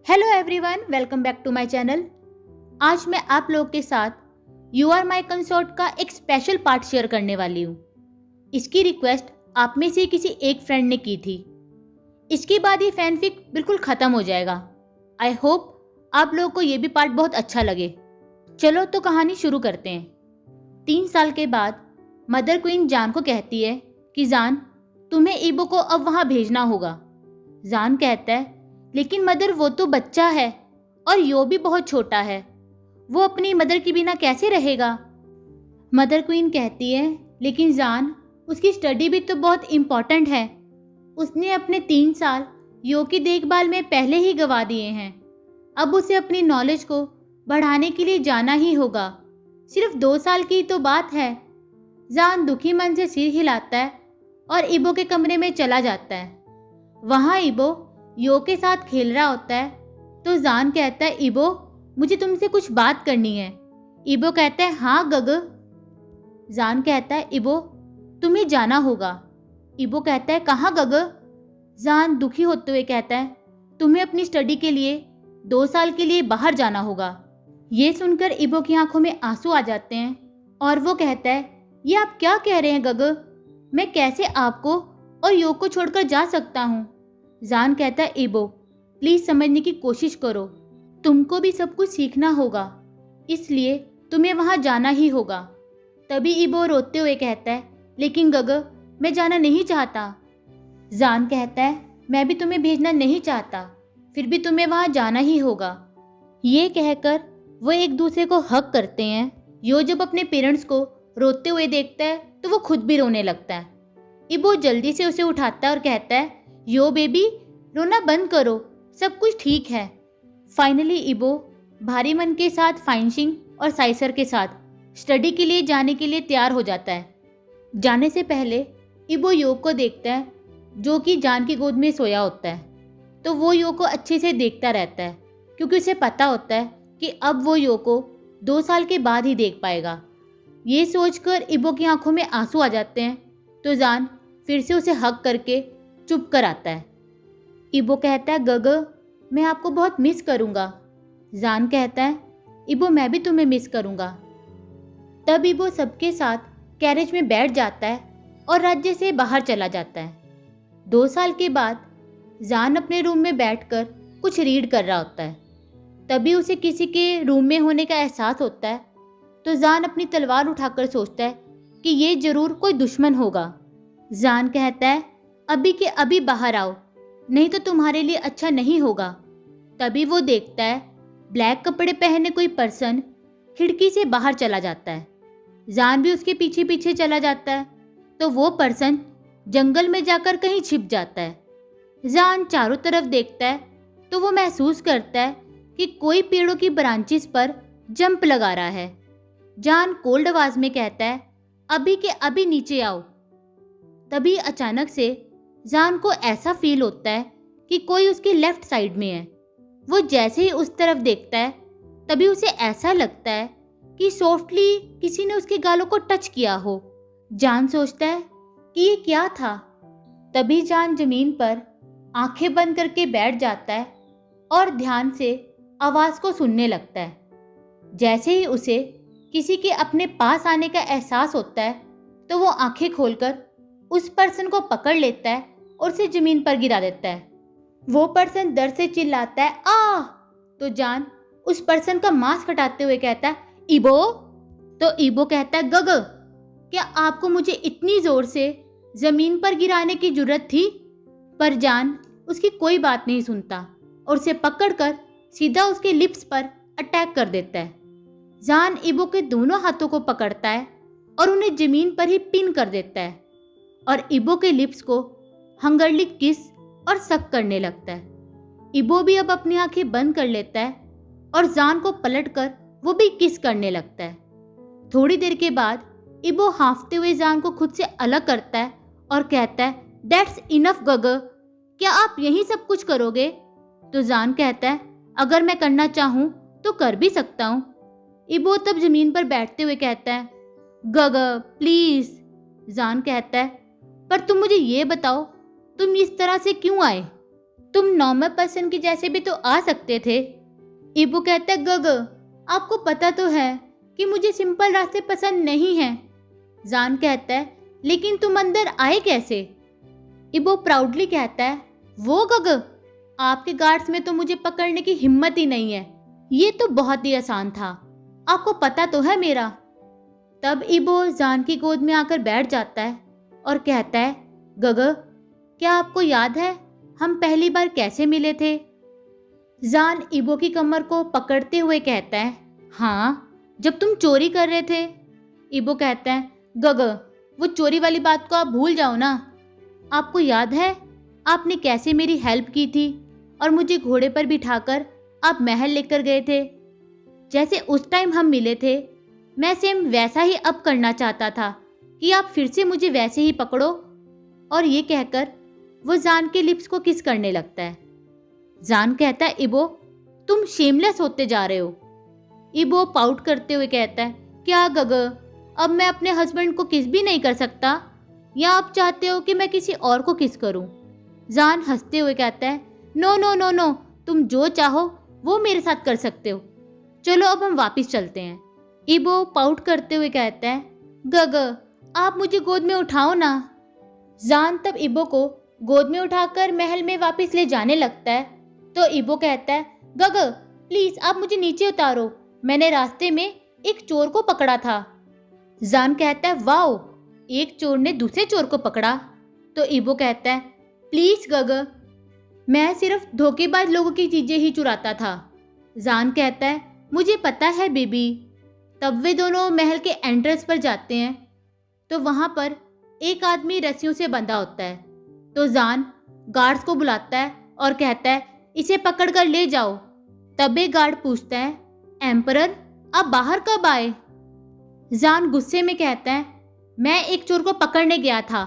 Hello everyone, welcome back to my channel. आज मैं आप लोग के साथ यू आर माई कंसोर्ट का एक स्पेशल पार्ट शेयर करने वाली हूँ। इसकी रिक्वेस्ट आप में से किसी एक फ्रेंड ने की थी। इसके बाद ये फैनफिक बिल्कुल ख़त्म हो जाएगा। आई होप आप लोगों को ये भी पार्ट बहुत अच्छा लगे। चलो तो कहानी शुरू करते हैं। 3 साल के बाद मदर क्वीन जान को कहती है कि जान, तुम्हें ईबो को अब वहाँ भेजना होगा। जान कहता है, लेकिन मदर वो तो बच्चा है और यो भी बहुत छोटा है, वो अपनी मदर के बिना कैसे रहेगा। मदर क्वीन कहती है, लेकिन जान, उसकी स्टडी भी तो बहुत इम्पॉर्टेंट है। उसने अपने 3 साल यो की देखभाल में पहले ही गंवा दिए हैं। अब उसे अपनी नॉलेज को बढ़ाने के लिए जाना ही होगा। सिर्फ 2 साल की तो बात है। जान दुखी मन से सिर हिलाता है और इबो के कमरे में चला जाता है। वहाँ इबो यो के साथ खेल रहा होता है तो जान कहता है, इबो, मुझे तुमसे कुछ बात करनी है। इबो कहता है, हाँ गग। जान कहता है, इबो, तुम्हें जाना होगा। इबो कहता है, कहाँ गग। जान दुखी होते हुए कहता है, तुम्हें अपनी स्टडी के लिए 2 साल के लिए बाहर जाना होगा। ये सुनकर इबो की आंखों में आंसू आ जाते हैं और वो कहता है, ये आप क्या कह रहे हैं गग, मैं कैसे आपको और यो को छोड़कर जा सकता हूँ। जान कहता है, इबो, प्लीज समझने की कोशिश करो, तुमको भी सब कुछ सीखना होगा, इसलिए तुम्हें वहाँ जाना ही होगा। तभी इबो रोते हुए कहता है, लेकिन गग, मैं जाना नहीं चाहता। जान कहता है, मैं भी तुम्हें भेजना नहीं चाहता, फिर भी तुम्हें वहाँ जाना ही होगा। ये कहकर वो एक दूसरे को हग करते हैं। यो जब अपने पेरेंट्स को रोते हुए देखता है तो वो खुद भी रोने लगता है। इबो जल्दी से उसे उठाता है और कहता है, यो बेबी, रोना बंद करो, सब कुछ ठीक है। फाइनली इबो भारी मन के साथ फाइंशिंग और साइसर के साथ स्टडी के लिए जाने के लिए तैयार हो जाता है। जाने से पहले इबो यो को देखता है जो कि जान की गोद में सोया होता है। तो वो यो को अच्छे से देखता रहता है क्योंकि उसे पता होता है कि अब वो यो को 2 साल के बाद ही देख पाएगा। ये सोचकर इबो की आंखों में आंसू आ जाते हैं तो जान फिर से उसे हग करके चुप कर आता है। इबो कहता है, गग, मैं आपको बहुत मिस करूँगा। जान कहता है, इबो, मैं भी तुम्हें मिस करूँगा। तब इबो सबके साथ कैरेज में बैठ जाता है और राज्य से बाहर चला जाता है। 2 साल के बाद जान अपने रूम में बैठकर कुछ रीड कर रहा होता है। तभी उसे किसी के रूम में होने का एहसास होता है तो जान अपनी तलवार उठाकर सोचता है कि ये जरूर कोई दुश्मन होगा। जान कहता है, अभी के अभी बाहर आओ, नहीं तो तुम्हारे लिए अच्छा नहीं होगा। तभी वो देखता है ब्लैक कपड़े पहने कोई पर्सन खिड़की से बाहर चला जाता है। जान भी उसके पीछे पीछे चला जाता है तो वो पर्सन जंगल में जाकर कहीं छिप जाता है। जान चारों तरफ देखता है तो वो महसूस करता है कि कोई पेड़ों की ब्रांचेस पर जंप लगा रहा है। जान कोल्ड आवाज में कहता है, अभी के अभी नीचे आओ। तभी अचानक से जान को ऐसा फील होता है कि कोई उसके लेफ्ट साइड में है। वो जैसे ही उस तरफ देखता है तभी उसे ऐसा लगता है कि सॉफ्टली किसी ने उसके गालों को टच किया हो। जान सोचता है कि ये क्या था। तभी जान जमीन पर आंखें बंद करके बैठ जाता है और ध्यान से आवाज को सुनने लगता है। जैसे ही उसे किसी के अपने पास आने का एहसास होता है तो वो आंखें खोलकर उस पर्सन को पकड़ लेता है और उसे जमीन पर गिरा देता है। वो पर्सन दर्द से चिल्लाता है, आ! तो जान उस पर्सन का मास्क हटाते हुए कहता है, इबो। तो इबो कहता है, गग, क्या आपको मुझे इतनी जोर से जमीन पर गिराने की जरूरत थी? पर जान उसकी कोई बात नहीं सुनता और उसे पकड़कर सीधा उसके लिप्स पर अटैक कर देता है। जान इबो के दोनों हाथों को पकड़ता है और उन्हें जमीन पर ही पिन कर देता है और इबो के लिप्स को हंगरली किस और सक करने लगता है। इबो भी अब अपनी आंखें बंद कर लेता है और जान को पलटकर वो भी किस करने लगता है। थोड़ी देर के बाद इबो हांफते हुए जान को खुद से अलग करता है और कहता है, दैट्स इनफ गग, क्या आप यही सब कुछ करोगे? तो जान कहता है, अगर मैं करना चाहूँ तो कर भी सकता हूँ। इबो तब जमीन पर बैठते हुए कहता है, गग प्लीज। जान कहता है, पर तुम मुझे ये बताओ, तुम इस तरह से क्यों आए? तुम नॉर्मल पर्सन के जैसे भी तो आ सकते थे। इबो कहता है गग, आपको पता तो है कि मुझे सिंपल रास्ते पसंद नहीं हैं। जान कहता है लेकिन तुम अंदर आए कैसे? इबो प्राउडली कहता है वो गग, आपके गार्ड्स में तो मुझे पकड़ने की हिम्मत ही नहीं है। ये तो बहुत ही आसान था, आपको पता तो है मेरा। तब इबो जान की गोद में आकर बैठ जाता है और कहता है गग, क्या आपको याद है हम पहली बार कैसे मिले थे? जान इबो की कमर को पकड़ते हुए कहता है हाँ, जब तुम चोरी कर रहे थे। इबो कहता है गग, वो चोरी वाली बात को आप भूल जाओ ना। आपको याद है आपने कैसे मेरी हेल्प की थी और मुझे घोड़े पर बिठाकर आप महल लेकर गए थे। जैसे उस टाइम हम मिले थे, मैं सेम वैसा ही अब करना चाहता था कि आप फिर से मुझे वैसे ही पकड़ो। और ये कहकर वो जान के लिप्स को किस करने लगता है। जान कहता है इबो, तुम शेमलेस होते जा रहे हो। इबो पाउट करते हुए कहता है क्या गग, अब मैं अपने हस्बैंड को किस भी नहीं कर सकता, या आप चाहते हो कि मैं किसी और को किस करूं? जान हंसते हुए कहता है नो नो नो नो, तुम जो चाहो वो मेरे साथ कर सकते हो। चलो अब हम वापस चलते हैं। इबो पाउट करते हुए कहता है गग, आप मुझे गोद में उठाओ ना। जान तब इबो को गोद में उठाकर महल में वापस ले जाने लगता है तो इबो कहता है गग, प्लीज आप मुझे नीचे उतारो, मैंने रास्ते में एक चोर को पकड़ा था। जान कहता है वाओ, एक चोर ने दूसरे चोर को पकड़ा? तो इबो कहता है प्लीज गग, मैं सिर्फ धोखेबाज लोगों की चीजें ही चुराता था। जान कहता है मुझे पता है बेबी। तब वे दोनों महल के एंट्रेंस पर जाते हैं तो वहां पर एक आदमी रस्सियों से बंधा होता है। तो जान गार्ड्स को बुलाता है और कहता है इसे पकड़कर ले जाओ। तब एक गार्ड पूछता है एम्परर, आप बाहर कब आए? जान गुस्से में कहता है मैं एक चोर को पकड़ने गया था,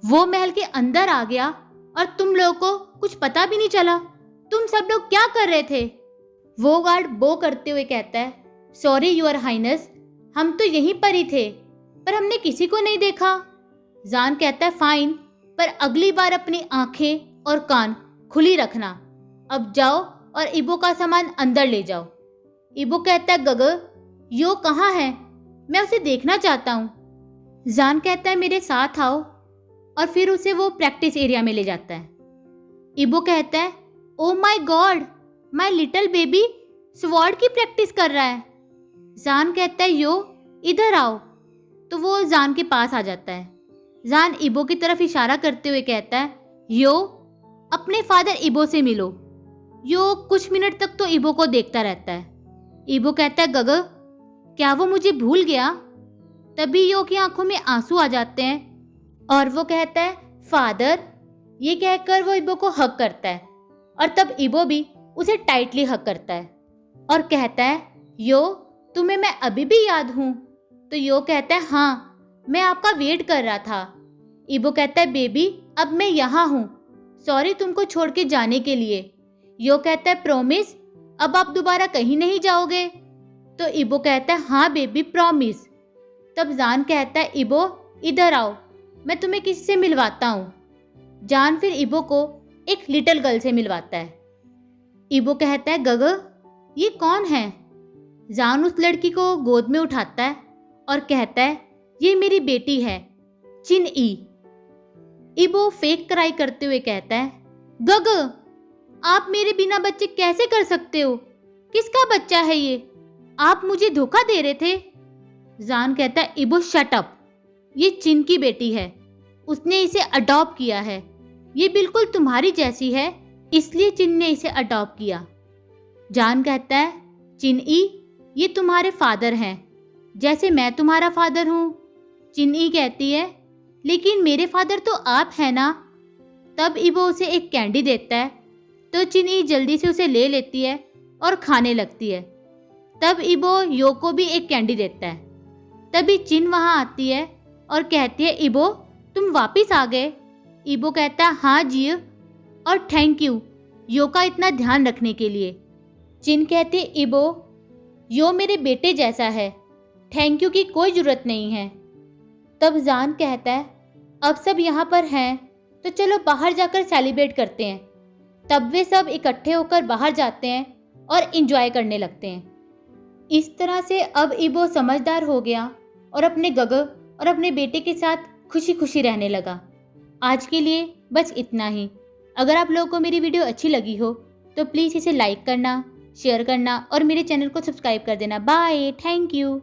वो महल के अंदर आ गया और तुम लोगों को कुछ पता भी नहीं चला। तुम सब लोग क्या कर रहे थे? वो गार्ड बो करते हुए कहता है सॉरी योर हाइनेस, हम तो यहीं पर ही थे पर हमने किसी को नहीं देखा। जान कहता है फाइन, पर अगली बार अपनी आंखें और कान खुली रखना। अब जाओ और इबो का सामान अंदर ले जाओ। इबो कहता है गग, यो कहाँ है? मैं उसे देखना चाहता हूँ। जान कहता है मेरे साथ आओ, और फिर उसे वो प्रैक्टिस एरिया में ले जाता है। इबो कहता है oh my God, my little baby sword की प्रैक्टिस कर रहा है। जान कहता है यो इधर आओ। तो वो जान के पास आ जाता है। जान इबो की तरफ इशारा करते हुए कहता है यो, अपने फादर इबो से मिलो। यो कुछ मिनट तक तो इबो को देखता रहता है। इबो कहता है गग, क्या वो मुझे भूल गया? तभी यो की आंखों में आंसू आ जाते हैं और वो कहता है फादर। ये कहकर वो इबो को हग करता है और तब इबो भी उसे टाइटली हग करता है और कहता है यो, तुम्हें मैं अभी भी याद हूँ? तो यो कहता है हाँ, मैं आपका वेट कर रहा था। इबो कहता है बेबी, अब मैं यहाँ हूँ, सॉरी तुमको छोड़ के जाने के लिए। यो कहता है प्रॉमिस, अब आप दोबारा कहीं नहीं जाओगे? तो इबो कहता है हाँ बेबी प्रॉमिस। तब जान कहता है इबो इधर आओ, मैं तुम्हें किसी से मिलवाता हूँ। जान फिर इबो को एक लिटिल गर्ल से मिलवाता है। इबो कहता है गग, ये कौन है? जान उस लड़की को गोद में उठाता है और कहता है ये मेरी बेटी है चिन ई। इबो फेक क्राई करते हुए कहता है गग, आप मेरे बिना बच्चे कैसे कर सकते हो? किसका बच्चा है ये? आप मुझे धोखा दे रहे थे। जान कहता है इबो शट अप, ये चिन की बेटी है, उसने इसे अडॉप्ट किया है। ये बिल्कुल तुम्हारी जैसी है, इसलिए चिन ने इसे अडॉप्ट किया। जान कहता है चिन ई, ये तुम्हारे फादर हैं, जैसे मैं तुम्हारा फादर हूँ। चिन ई कहती है लेकिन मेरे फादर तो आप हैं ना। तब इबो उसे एक कैंडी देता है तो चिन ई जल्दी से उसे ले लेती है और खाने लगती है। तब इबो यो को भी एक कैंडी देता है। तभी चिन वहाँ आती है और कहती है इबो, तुम वापस आ गए? इबो कहता है हाँ जी, और थैंक यू यो का इतना ध्यान रखने के लिए। चिन कहती है इबो, यो मेरे बेटे जैसा है, थैंक यू की कोई ज़रूरत नहीं है। तब जान कहता है अब सब यहाँ पर हैं तो चलो बाहर जाकर सेलिब्रेट करते हैं। तब वे सब इकट्ठे होकर बाहर जाते हैं और इंजॉय करने लगते हैं। इस तरह से अब इबो समझदार हो गया और अपने गग और अपने बेटे के साथ खुशी खुशी रहने लगा। आज के लिए बस इतना ही। अगर आप लोगों को मेरी वीडियो अच्छी लगी हो तो प्लीज़ इसे लाइक करना, शेयर करना और मेरे चैनल को सब्सक्राइब कर देना। Bye, thank you.